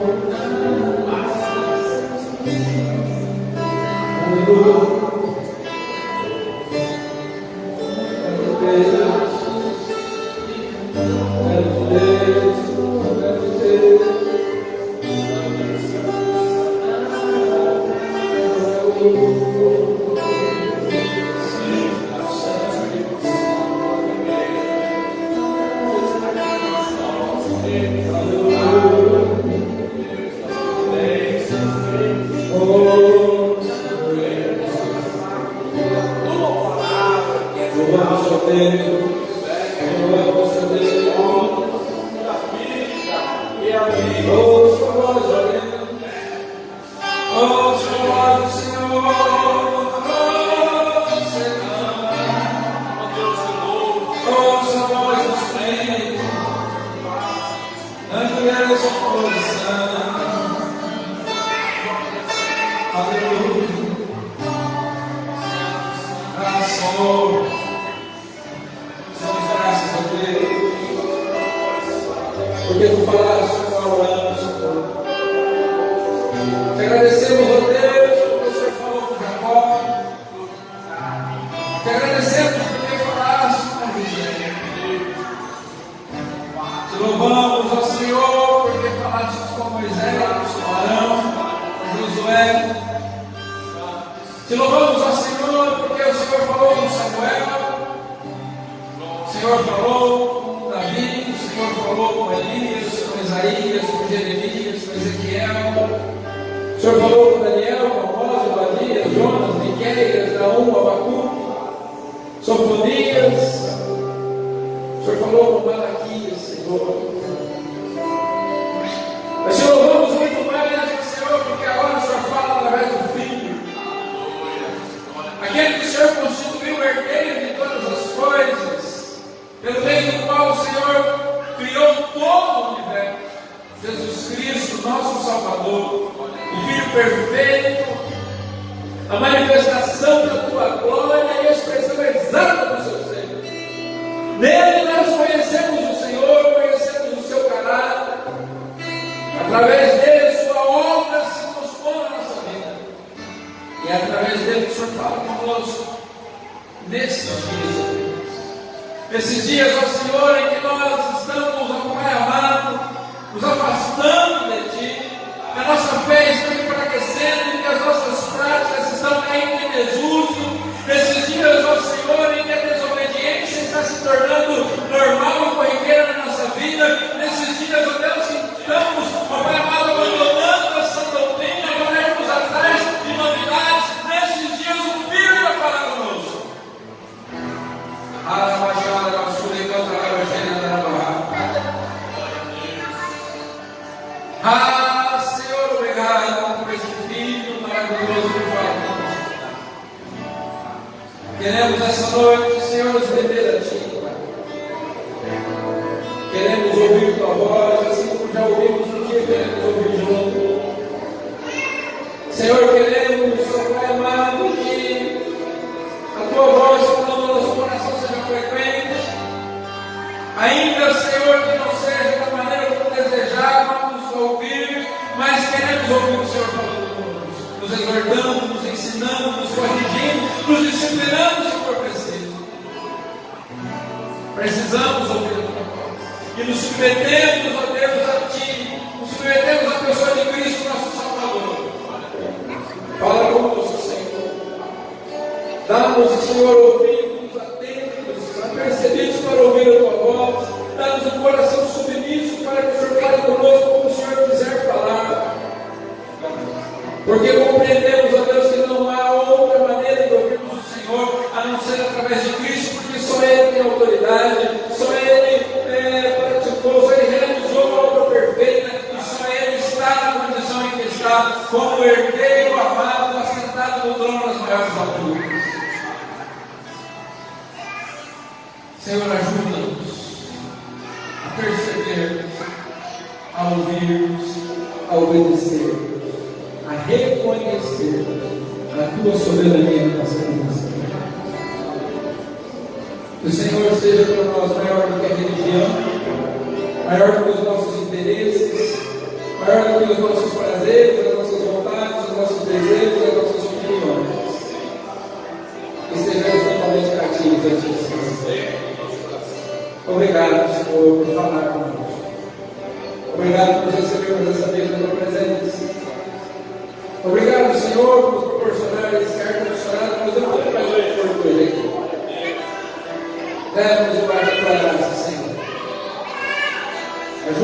Aleluia.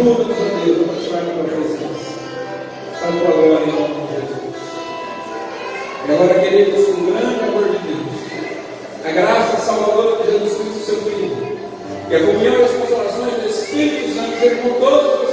Ajuda-nos, ó Deus, a continuar na tua presença. Para a tua glória, em nome de Jesus. E agora, queridos, com o grande amor de Deus, a graça salvadora de Jesus Cristo, seu Filho, e a comunhão e as consolações do Espírito Santo sejam com todos